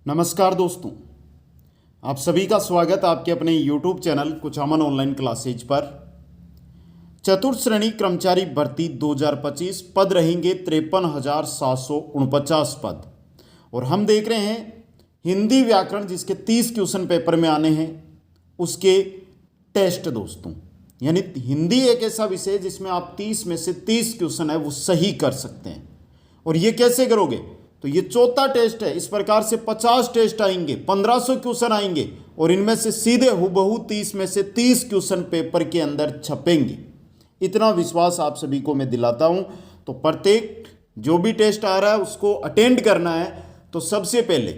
नमस्कार दोस्तों, आप सभी का स्वागत आपके अपने YouTube channel Kuchaman online classes पर। चतुर्थ श्रेणी कर्मचारी भर्ती 2025 पद रहेंगे 53,749 पद। और हम देख रहे हैं हिंदी व्याकरण जिसके 30 क्वेश्चन पेपर में आने हैं उसके टेस्ट दोस्तों। यानी हिंदी एक ऐसा विषय है जिसमें आप 30 में से 30 क्वेश्चन है वो सही कर सकते हैं। और ये कैसे करोगे? तो ये चौथा टेस्ट है। इस प्रकार से 50 टेस्ट आएंगे, 1500 क्वेश्चन आएंगे और इनमें से सीधे हुबहू 30 में से 30 क्वेश्चन पेपर के अंदर छपेंगे। इतना विश्वास आप सभी को मैं दिलाता हूं। तो प्रत्येक जो भी टेस्ट आ रहा है उसको अटेंड करना है। तो सबसे पहले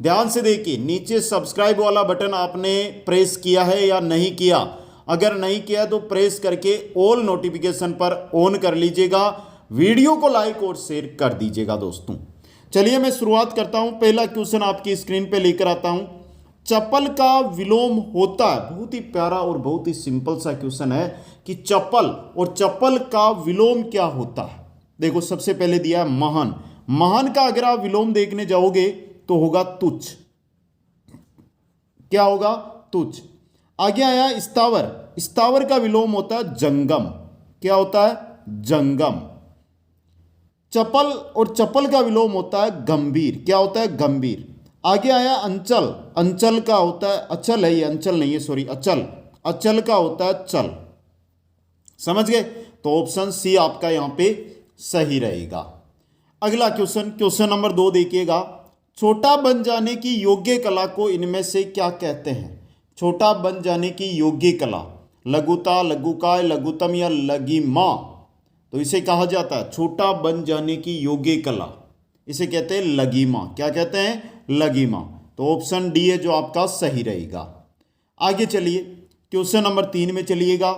ध्यान से देखिए, नीचे सब्सक्राइब वाला बटन आपने प्रेस किया है या नहीं किया? अगर नहीं किया तो प्रेस करके ऑल नोटिफिकेशन पर ऑन कर लीजिएगा। वीडियो को लाइक और शेयर कर दीजिएगा दोस्तों। चलिए मैं शुरुआत करता हूं। पहला क्वेश्चन आपकी स्क्रीन पे लेकर आता हूं। चप्पल का विलोम होता है। बहुत ही प्यारा और बहुत ही सिंपल सा क्वेश्चन है कि चप्पल और चप्पल का विलोम क्या होता है। देखो सबसे पहले दिया है महान। महान का अगर आप विलोम देखने जाओगे तो होगा तुच्छ। क्या होगा? तुच्छ। आगे आया स्थावर। स्थावर का विलोम होता है जंगम। क्या होता है? जंगम। चपल और चप्पल का विलोम होता है गंभीर। क्या होता है? गंभीर। आगे आया अंचल। अंचल का होता है, अचल है ये, अंचल नहीं है, सॉरी, अचल। अचल का होता है चल। समझ गए? तो ऑप्शन सी आपका यहां पे सही रहेगा। अगला क्वेश्चन, क्वेश्चन नंबर 2 देखिएगा। छोटा बन जाने की योग्य कला को इनमें से क्या कहते हैं? छोटा बन जाने की योग्य कला, लघुता, लघुकाय, लघुतम या लघिमा। तो इसे कहा जाता है छोटा बन जाने की योग्य कला। इसे कहते हैं लघिमा। क्या कहते हैं? लघिमा। तो ऑप्शन डी है जो आपका सही रहेगा। आगे चलिए क्वेश्चन नंबर 3 में चलिएगा।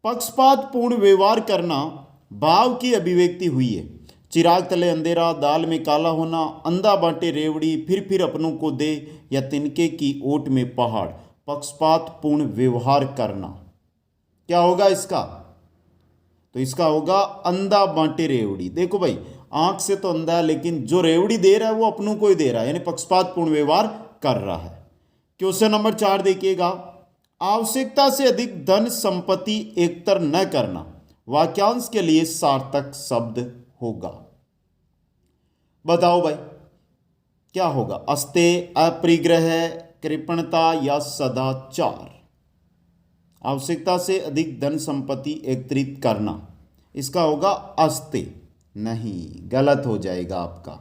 पक्षपात पूर्ण व्यवहार करना भाव की अभिव्यक्ति हुई है। चिराग तले अंधेरा, दाल में काला होना, अंधा बांटे रेवड़ी, फिर अपनों को दे, या तिनके की ओट में पहाड़। पक्षपात पूर्ण व्यवहार करना क्या होगा इसका? तो इसका होगा अंधा बांटे रेवड़ी। देखो भाई, आंख से तो अंधा है लेकिन जो रेवड़ी दे रहा है वो अपनों को ही दे रहा है, यानी पक्षपात पूर्ण व्यवहार कर रहा है। क्वेश्चन नंबर 4 देखिएगा। आवश्यकता से अधिक धन संपत्ति एकत्र न करना वाक्यांश के लिए सार्थक शब्द होगा। बताओ भाई क्या होगा? अस्तेय, अपरिग्रह, कृपणता या सदाचार। आवश्यकता से अधिक धन संपत्ति एकत्रित करना, इसका होगा अस्तेय। नहीं, गलत हो जाएगा आपका।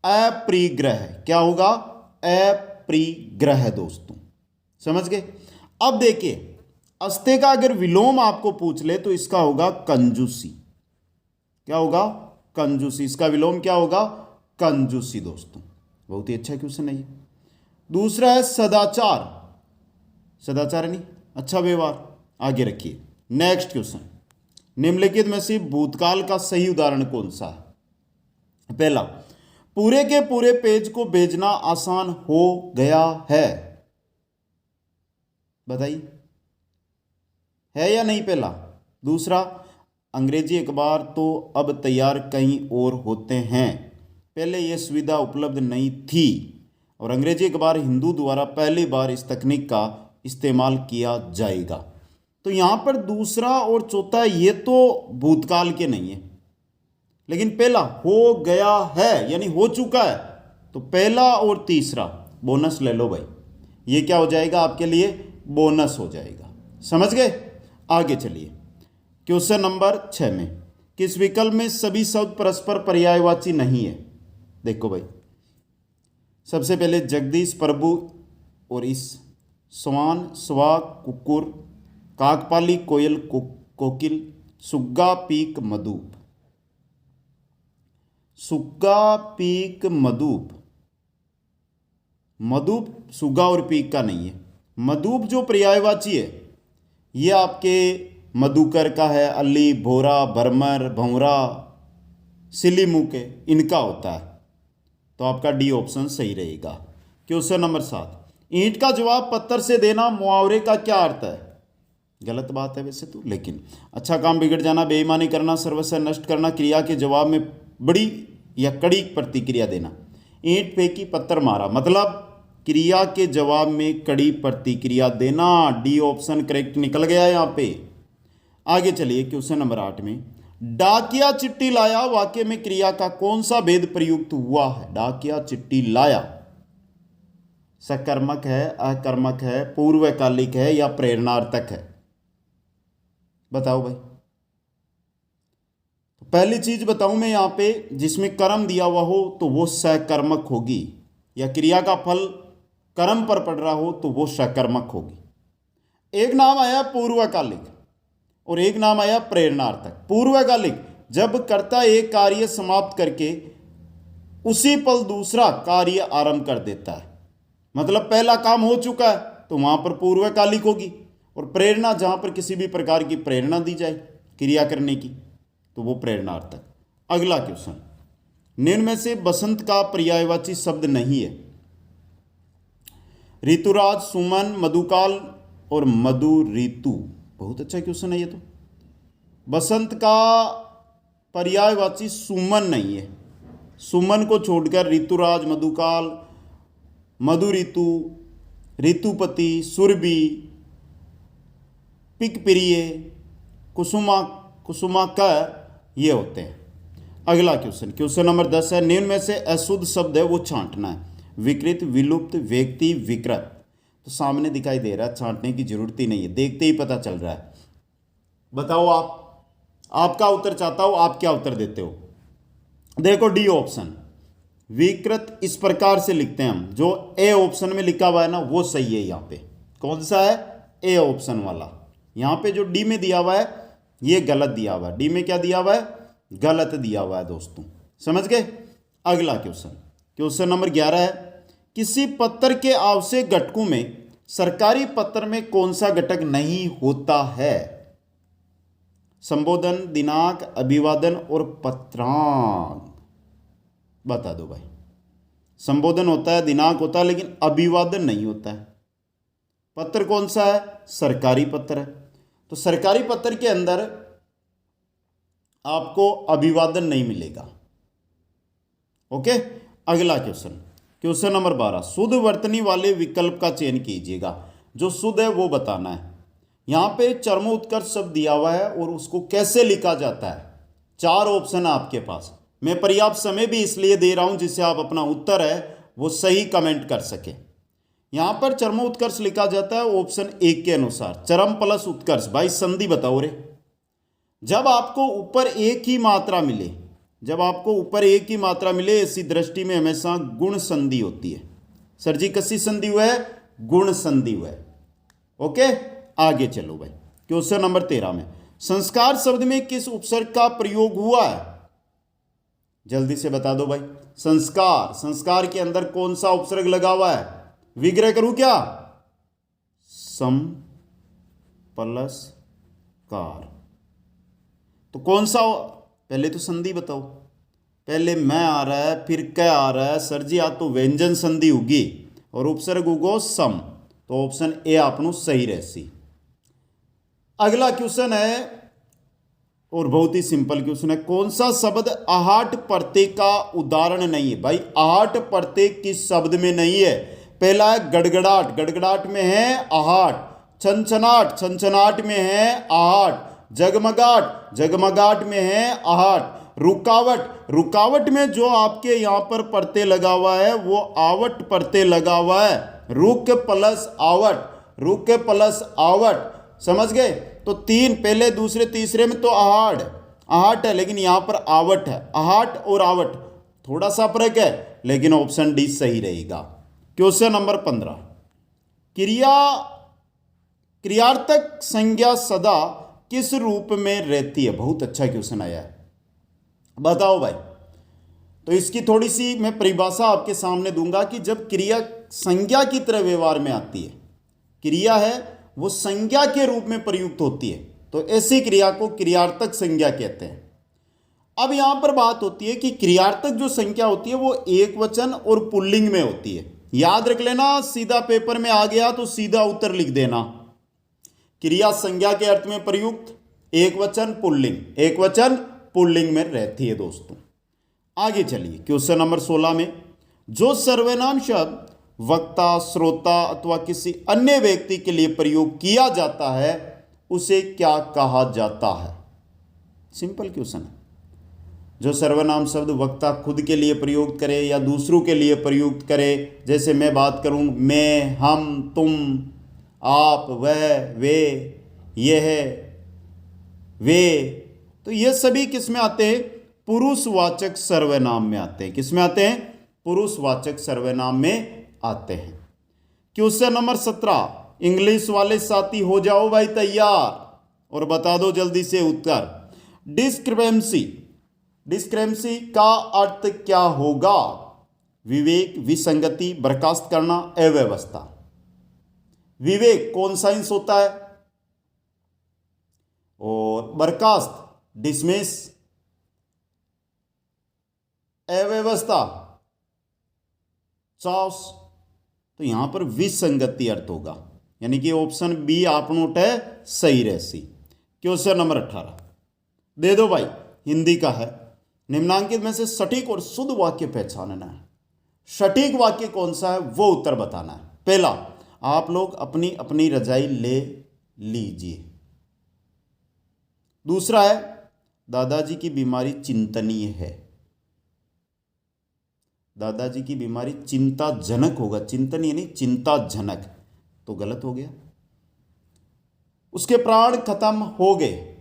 अपरिग्रह। क्या होगा? अपरिग्रह दोस्तों। समझ गए? अब देखिए, अस्तेय का अगर विलोम आपको पूछ ले तो इसका होगा कंजूसी। क्या होगा? कंजूसी। इसका विलोम क्या होगा? कंजूसी दोस्तों। बहुत ही अच्छा क्वेश्चन है ये। दूसरा है सदाचार। सदाचार नहीं, अच्छा व्यवहार। आगे रखिए नेक्स्ट क्वेश्चन। निम्नलिखित में से भूतकाल का सही उदाहरण कौन सा है? पहला, पूरे के पूरे पेज को भेजना आसान हो गया है। बताइए, है या नहीं? पहला। दूसरा, अंग्रेजी अखबार तो अब तैयार कहीं और होते हैं, पहले यह सुविधा उपलब्ध नहीं थी। और अंग्रेजी अखबार हिंदू द्वारा पहली बार इस तकनीक का इस्तेमाल किया जाएगा। तो यहां पर दूसरा और चौथा ये तो भूतकाल के नहीं है, लेकिन पहला हो गया है यानी हो चुका है। तो पहला और तीसरा बोनस ले लो भाई, ये क्या हो जाएगा आपके लिए? बोनस हो जाएगा। समझ गए? आगे चलिए क्वेश्चन नंबर 6 में, किस विकल्प में सभी शब्द परस्पर पर्यायवाची नहीं है? देखो भाई, सबसे पहले जगदीश, प्रभु और इस, स्वान, स्वा, कुकुर, काकपाली, कोयल, कोकिल, सुग्गा, पीक, मधुप। सुग्गा, पीक, मधुप। मधुप सुग्गा और पीक का नहीं है। मधुप जो पर्यायवाची है ये आपके मधुकर का है, अली, भोरा, भरमर, भंवरा, सिलीमुके, इनका होता है। तो आपका डी ऑप्शन सही रहेगा। क्वेश्चन नंबर 7, ईंट का जवाब पत्थर से देना मुहावरे का क्या अर्थ है? गलत बात है वैसे तो, लेकिन अच्छा काम बिगड़ जाना, बेईमानी करना, सर्वस्व नष्ट करना, क्रिया के जवाब में बड़ी या कड़ी प्रतिक्रिया देना। ईंट फेंकी पत्थर मारा, मतलब क्रिया के जवाब में कड़ी प्रतिक्रिया देना। डी ऑप्शन करेक्ट निकल गया यहाँ पे। आगे चलिए क्वेश्चन नंबर 8 में, डाकिया चिट्ठी लाया वाक्य में क्रिया का कौन सा भेद प्रयुक्त हुआ है? डाकिया चिट्ठी लाया सकर्मक है, अकर्मक है, पूर्वकालिक है या प्रेरणार्थक है? बताओ भाई। तो पहली चीज बताऊं मैं यहां पे, जिसमें कर्म दिया हुआ हो तो वो सकर्मक होगी, या क्रिया का फल कर्म पर पड़ रहा हो तो वो सकर्मक होगी। एक नाम आया पूर्वकालिक और एक नाम आया प्रेरणार्थक। पूर्वकालिक जब कर्ता एक कार्य समाप्त करके उसी पल दूसरा कार्य आरंभ कर देता है, मतलब पहला काम हो चुका है तो वहां पर पूर्वकालिक होगी। और प्रेरणा जहां पर किसी भी प्रकार की प्रेरणा दी जाए क्रिया करने की तो वो प्रेरणार्थक। अगला क्वेश्चन, निम्न में से बसंत का पर्यायवाची शब्द नहीं है? ऋतुराज, सुमन, मधुकाल और मधु ऋतु। बहुत अच्छा क्वेश्चन है ये तो। बसंत का पर्यायवाची सुमन नहीं है। सुमन को छोड़कर ऋतुराज, मधुकाल, मधु ऋतु, ऋतुपति, सुरभि, पिकप्रिय, कुसुमाकर ये होते हैं। अगला क्वेश्चन, क्वेश्चन नंबर 10 है, निम्न में से अशुद्ध शब्द है वो छांटना है। विकृत, विलुप्त, व्यक्ति, विकृत। तो सामने दिखाई दे रहा है, छांटने की जरूरत ही नहीं है, देखते ही पता चल रहा है। बताओ आपका उत्तर चाहता हूं, आप क्या उत्तर देते हो? देखो डी ऑप्शन, विकृत इस प्रकार से लिखते हैं हम, जो ए ऑप्शन में लिखा हुआ है ना वो सही है। यहाँ पे कौन सा है? ए ऑप्शन वाला। यहाँ पे जो डी में दिया हुआ है ये गलत दिया हुआ है। डी में क्या दिया हुआ है? गलत दिया हुआ है दोस्तों, समझ गए। अगला क्वेश्चन, क्वेश्चन नंबर 11 है, किसी पत्र के आवश्यक घटकों में सरकारी पत्र में कौन सा घटक नहीं होता है? संबोधन, दिनांक, अभिवादन और पत्रांक। बता दो भाई। संबोधन होता है, दिनांक होता है, लेकिन अभिवादन नहीं होता है। पत्र कौन सा है? सरकारी पत्र है। तो सरकारी पत्र के अंदर आपको अभिवादन नहीं मिलेगा। ओके। अगला क्वेश्चन, क्वेश्चन नंबर 12, शुद्ध वर्तनी वाले विकल्प का चयन कीजिएगा। जो शुद्ध है वो बताना है। यहां पे चरमोत्कर्ष शब्द दिया हुआ है और उसको कैसे लिखा जाता है, 4 ऑप्शन है आपके पास। मैं पर्याप्त समय भी इसलिए दे रहा हूं जिससे आप अपना उत्तर है वो सही कमेंट कर सके। यहां पर चरमोत्कर्ष लिखा जाता है ऑप्शन 1 के अनुसार, चरम प्लस उत्कर्ष। भाई संधि बताओ रे। जब आपको ऊपर एक ही मात्रा मिले, जब आपको ऊपर एक ही मात्रा मिले, ऐसी दृष्टि में हमेशा गुण संधि होती है। सर जी कैसी संधि हुआ है? गुण संधि हुआ है। ओके, आगे चलो भाई। क्वेश्चन नंबर 13 में, संस्कार शब्द में किस उपसर्ग का प्रयोग हुआ है? जल्दी से बता दो भाई। संस्कार, संस्कार के अंदर कौन सा उपसर्ग लगा हुआ है? विग्रह करूं क्या? सम प्लस कार। तो कौन सा? पहले तो संधि बताओ। पहले मैं आ रहा है, फिर क आ रहा है। सर जी, या तो व्यंजन संधि होगी और उपसर्ग होगो सम। तो ऑप्शन ए आपनो सही रहसी। अगला क्वेश्चन है और बहुत ही सिंपल क्वेश्चन है, कौन सा शब्द आहट प्रत्यय का उदाहरण नहीं है? भाई आहट प्रत्यय किस शब्द में नहीं है? पहला है गड़गड़ाहट, गड़गड़ाहट में है आहट। छनछनाहट, छनछनाहट में है आहट। जगमगाहट, जगमगाहट में है आहट। रुकावट, रुकावट में जो आपके यहां पर प्रत्यय लगा हुआ है वो आवट प्रत्यय लगा हुआ है। रुक प्लस आवट, रुक प्लस आवट, समझ गए? तो 3 पहले, दूसरे, तीसरे में तो आहट, आहट है, लेकिन यहां पर आवट है। आहट और आवट थोड़ा सा फर्क है, लेकिन ऑप्शन डी सही रहेगा। क्वेश्चन नंबर 15, क्रियार्थक संज्ञा सदा किस रूप में रहती है? बहुत अच्छा क्वेश्चन आया है, बताओ भाई। तो इसकी थोड़ी सी मैं परिभाषा आपके सामने दूंगा कि जब क्रिया संज्ञा की तरह व्यवहार में आती है, क्रिया है वो संज्ञा के रूप में प्रयुक्त होती है, तो ऐसी क्रिया को क्रियार्थक संज्ञा कहते हैं। अब यहां पर बात होती है कि क्रियार्थक जो संख्या होती है वो एक वचन और पुल्लिंग में होती है। याद रख लेना, सीधा पेपर में आ गया तो सीधा उत्तर लिख देना। क्रिया संज्ञा के अर्थ में प्रयुक्त, एक वचन पुल्लिंग, एक वचन पुल्लिंग में रहती है दोस्तों। आगे चलिए क्वेश्चन नंबर 16 में, जो सर्वनाम शब्द वक्ता, श्रोता अथवा किसी अन्य व्यक्ति के लिए प्रयोग किया जाता है उसे क्या कहा जाता है? सिंपल क्वेश्चन है। जो सर्वनाम शब्द वक्ता खुद के लिए प्रयोग करे या दूसरों के लिए प्रयुक्त करे, जैसे मैं बात करूं मैं, हम, तुम, आप, वह, वे, यह, वे, तो ये सभी किस में आते हैं? पुरुषवाचक सर्वनाम में आते हैं। किस में आते हैं? पुरुषवाचक सर्वनाम में आते हैं। क्वेश्चन नंबर 17, इंग्लिश वाले साथी हो जाओ भाई तैयार और बता दो जल्दी से उत्तर। डिस्क्रिपेंसी, डिस्क्रिपेंसी का अर्थ क्या होगा? विवेक, विसंगति, बर्खास्त करना, अव्यवस्था। विवेक कौन सा इंस होता है? और बर्खास्त डिसमिस, अव्यवस्था चाउस। तो यहां पर विसंगति अर्थ होगा, यानी कि ऑप्शन बी आप नोट है सही रहसी। क्वेश्चन नंबर 18 दे दो भाई, हिंदी का है। निम्नांकित में से सटीक और शुद्ध वाक्य पहचानना है। सटीक वाक्य कौन सा है वो उत्तर बताना है। पहला, आप लोग अपनी अपनी रजाई ले लीजिए। दूसरा है, दादाजी की बीमारी चिंतनीय है। दादाजी की बीमारी चिंताजनक होगा, चिंतनीय नहीं, चिंताजनक, तो गलत हो गया। उसके प्राण खत्म हो गए।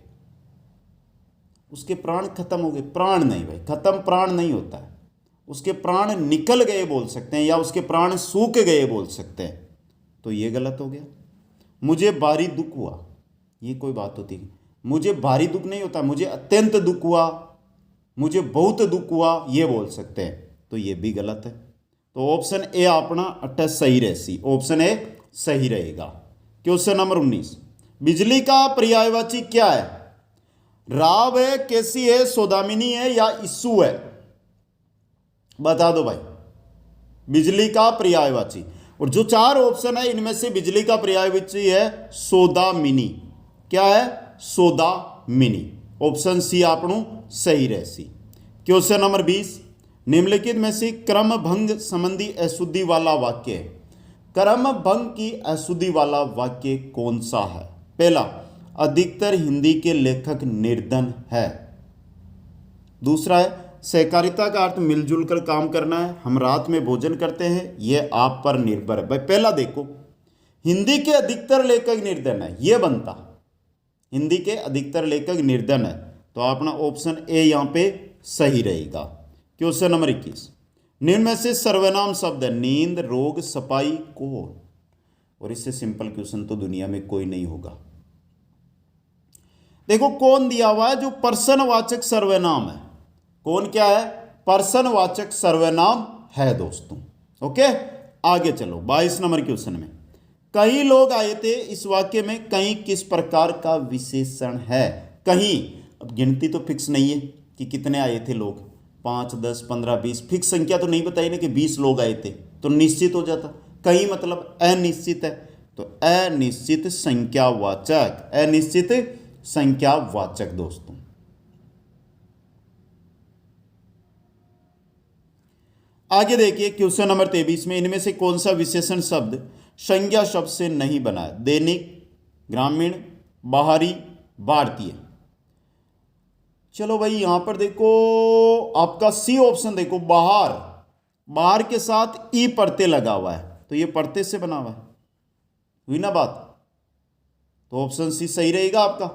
उसके प्राण खत्म हो गए, प्राण नहीं भाई, खत्म प्राण नहीं होता है। उसके प्राण निकल गए बोल सकते हैं, या उसके प्राण सूख गए बोल सकते हैं, तो ये गलत हो गया। मुझे भारी दुख हुआ, ये कोई बात होती है? मुझे भारी दुख नहीं होता, मुझे अत्यंत दुख हुआ, मुझे बहुत दुख हुआ, ये बोल सकते हैं, तो ये भी गलत है। तो ऑप्शन ए अपना 28 सही रहसी, ऑप्शन ए सही रहेगा। क्वेश्चन नंबर 19, बिजली का पर्यायवाची क्या है? राव है, कैसी है, सौदामिनी है या इस्सू है? बता दो भाई, बिजली का पर्यायवाची। और जो 4 ऑप्शन है इनमें से बिजली का पर्यायवाची है सौदामिनी। क्या है? सौदामिनी। ऑप्शन सी आपनो सही रहसी। क्वेश्चन नंबर 20, निम्नलिखित में से क्रमभंग संबंधी अशुद्धि वाला वाक्य, क्रमभंग की अशुद्धि वाला वाक्य कौन सा है? पहला, अधिकतर हिंदी के लेखक निर्धन है। दूसरा है, सहकारिता का अर्थ मिलजुल कर काम करना है, हम रात में भोजन करते हैं, यह आप पर निर्भर है। भाई पहला देखो, हिंदी के अधिकतर लेखक निर्धन है, यह बनता, हिंदी के अधिकतर लेखक निर्धन है, तो अपना ऑप्शन ए यहां पे सही रहेगा। क्वेश्चन नंबर 21, निम्न में से सर्वनाम शब्द है नींद, रोग, सफाई कौन? और इससे सिंपल क्वेश्चन तो दुनिया में कोई नहीं होगा। देखो कौन दिया हुआ है, जो पर्सनवाचक सर्वनाम है। कौन क्या है? पर्सनवाचक सर्वनाम है दोस्तों। ओके, आगे चलो 22 नंबर क्वेश्चन में, कई लोग आए थे, इस वाक्य में कहीं किस प्रकार का विशेषण है? कहीं, अब गिनती तो फिक्स नहीं है कि कितने आए थे लोग, 5, 10, 15, 20, फिक्स संख्या तो नहीं बताई ना कि 20 लोग आए थे, तो निश्चित हो जाता। कहीं मतलब अनिश्चित है, तो अनिश्चित संख्यावाचक, अनिश्चित संख्यावाचक दोस्तों। आगे देखिए क्वेश्चन नंबर 23 में, इनमें से कौन सा विशेषण शब्द संज्ञा शब्द से नहीं बना है? दैनिक, ग्रामीण, बाहरी, भारतीय। चलो भाई यहां पर देखो आपका सी ऑप्शन देखो, बाहर, बाहर के साथ ई प्रत्यय लगा हुआ है, तो ये प्रत्यय से बना हुआ है, हुई ना बात, तो ऑप्शन सी सही रहेगा आपका।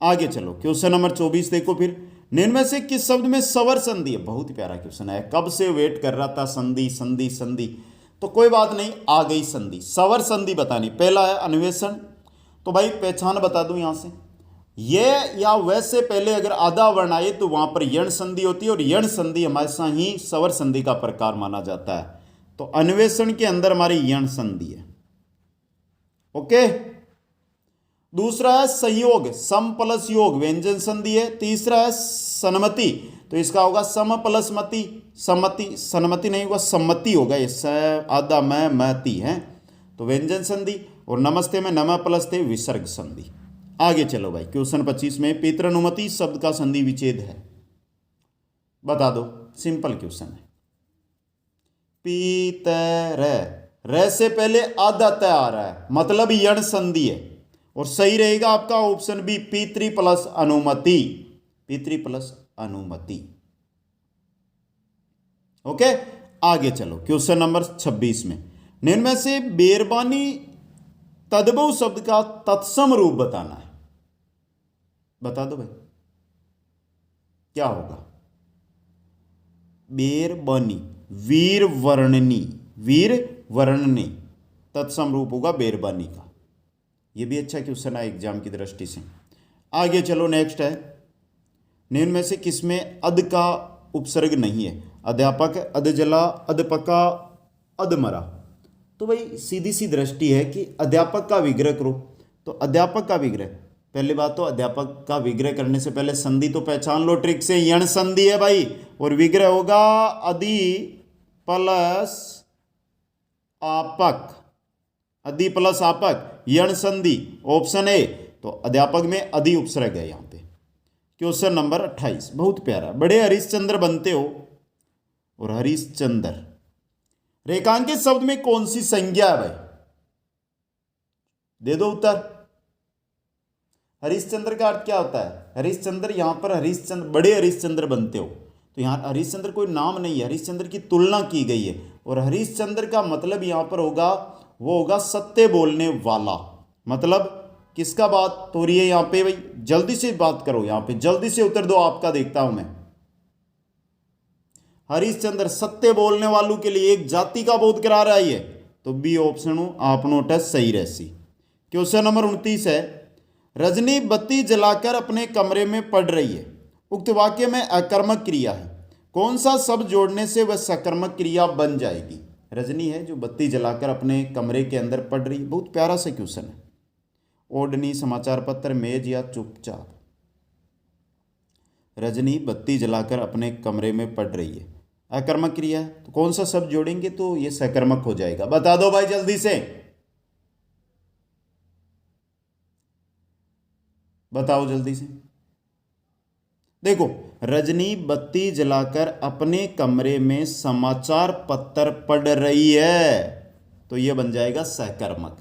आगे चलो क्वेश्चन नंबर 24 देखो फिर, निम्न में से किस शब्द में सवर संधि है? बहुत ही प्यारा क्वेश्चन है, कब से वेट कर रहा था, संधि संधि संधि, तो कोई बात नहीं, आ गई संधि, सवर संधि बतानी। पहला है अन्वेषण, तो भाई पहचान बता दूं यहां से, ये या वैसे पहले अगर आधा वर्ण आए तो वहां पर यण संधि होती है, और यण संधि हमेशा ही सवर संधि का प्रकार माना जाता है, तो अन्वेषण के अंदर हमारी यण संधि है। ओके, दूसरा है संयोग, सम प्लस योग, व्यंजन संधि है। तीसरा है सन्मति, तो इसका होगा सम प्लस मति, सम्मति, सन्मति नहीं होगा, सम्मति होगा, ये स आधा मैं मति है, तो व्यंजन संधि। और नमस्ते में नम प्लस थे, विसर्ग संधि। आगे चलो भाई क्वेश्चन 25 में, पितृनुमति शब्द का संधि विच्छेद है, बता दो, सिंपल क्वेश्चन है। पितर, र से पहले अदत आ रहा है, मतलब यण संधि है, और सही रहेगा आपका ऑप्शन बी, पितृ प्लस अनुमति, पितृ प्लस अनुमति। ओके, आगे चलो क्वेश्चन नंबर 26 में, निम्न में से बेरबानी तद्भव शब्द का तत्सम रूप बताना है। बता दो भाई क्या होगा। बेरबानी, वीर वर्णनी, वीर वर्णनी तत्सम रूप होगा बेरबानी का। यह भी अच्छा क्वेश्चन है एग्जाम की दृष्टि से। आगे चलो, नेक्स्ट है, निम्न में से किसमें अद का उपसर्ग नहीं है। अध्यापक, अधजला, अधपका, अधमरा। तो भाई सीधी सी दृष्टि है कि अध्यापक का विग्रह करो, तो अध्यापक का विग्रह, पहली बात तो अध्यापक का विग्रह करने से पहले संधि तो पहचान लो ट्रिक से, यण संधि है भाई, और विग्रह होगा अधि प्लस आपक, अधि प्लस आपक, यण संधि, ऑप्शन ए। तो अध्यापक में अधि उपसर्ग है यहां पे। क्वेश्चन नंबर 28 बहुत प्यारा, बड़े हरिश्चंद्र बनते हो, और हरिश्चंद्र रेखांकित शब्द में कौन सी संज्ञा है भाई, दे दो उत्तर। हरिश्चंद्र का अर्थ क्या होता है, हरिश्चंद्र, यहां पर हरिश्चंद्र, बड़े हरिश्चंद्र बनते हो, तो यहां हरिश्चंद्र कोई नाम नहीं है, हरिश्चंद्र की तुलना की गई है, और हरिश्चंद्र का मतलब यहां पर होगा, वो होगा सत्य बोलने वाला। मतलब किसका बात हो रही है यहां पे भाई, जल्दी से बात करो, यहां पे जल्दी से उत्तर दो, आपका देखता हूं मैं। हरिश्चंद्र सत्य बोलने वालों के लिए एक जाति का बोध करा रहा है, तो बी ऑप्शन आप नोट सही रहसी। क्वेश्चन नंबर 29 है, रजनी बत्ती जलाकर अपने कमरे में पढ़ रही है, उक्त वाक्य में अकर्मक क्रिया है, कौन सा शब्द जोड़ने से वह सकर्मक क्रिया बन जाएगी। रजनी है जो बत्ती जलाकर अपने कमरे के अंदर पढ़ रही है, बहुत प्यारा सा क्वेश्चन है। ओढ़नी, समाचार पत्र, मेज या चुपचाप। रजनी बत्ती जलाकर अपने कमरे में पढ़ रही है, अकर्मक क्रिया है, तो कौन सा शब्द जोड़ेंगे तो ये सकर्मक हो जाएगा। बता दो भाई जल्दी से, बताओ जल्दी से। देखो, रजनी बत्ती जलाकर अपने कमरे में समाचार पत्र पढ़ रही है, तो यह बन जाएगा सकर्मक।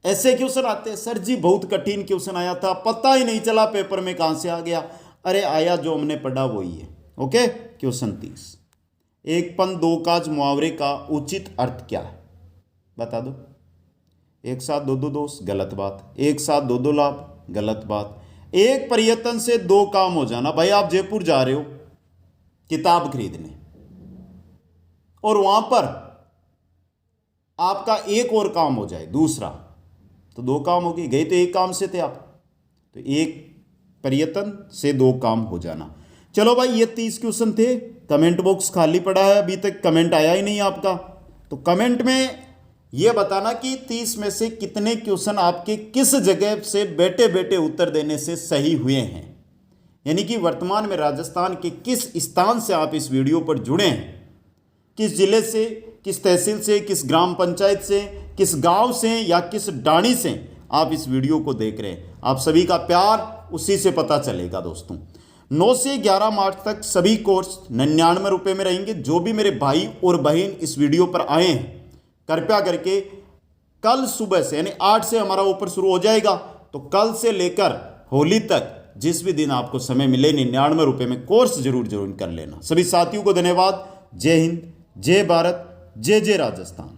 ऐसे क्वेश्चन आते हैं सर जी, बहुत कठिन क्वेश्चन आया था, पता ही नहीं चला पेपर में कहां से आ गया। अरे आया जो हमने पढ़ा वही है। ओके, क्वेश्चन 30, एक पन दो काज मुहावरे का उचित अर्थ क्या है, बता दो। एक साथ दो दो दोस्त, गलत बात। एक साथ दो दो लाभ, गलत बात। एक प्रयत्न से दो काम हो जाना, भाई आप जयपुर जा रहे हो किताब खरीदने, और वहां पर आपका एक और काम हो जाए दूसरा, तो दो काम हो गए, गए तो एक काम से थे आप, तो एक प्रयत्न से दो काम हो जाना। चलो भाई ये 30 क्वेश्चन थे, कमेंट बॉक्स खाली पड़ा है, अभी तक कमेंट आया ही नहीं आपका, तो कमेंट में यह बताना कि 30 में से कितने क्वेश्चन आपके किस जगह से बैठे बैठे उत्तर देने से सही हुए हैं, यानी कि वर्तमान में राजस्थान के किस स्थान से आप इस वीडियो पर जुड़े हैं, किस जिले से, किस तहसील से, किस ग्राम पंचायत से, किस गांव से या किस डाणी से आप इस वीडियो को देख रहे हैं। आप सभी का प्यार उसी से पता चलेगा दोस्तों। 9 से 11 मार्च तक सभी कोर्स 99 रुपये में रहेंगे। जो भी मेरे भाई और बहन इस वीडियो पर आए हैं, कृपया करके कल सुबह से, यानी 8 से हमारा ऑफर शुरू हो जाएगा, तो कल से लेकर होली तक जिस भी दिन आपको समय मिले 99 रुपये में कोर्स जरूर ज्वाइन कर लेना। सभी साथियों को धन्यवाद। जय हिंद, जय भारत, जय जय राजस्थान।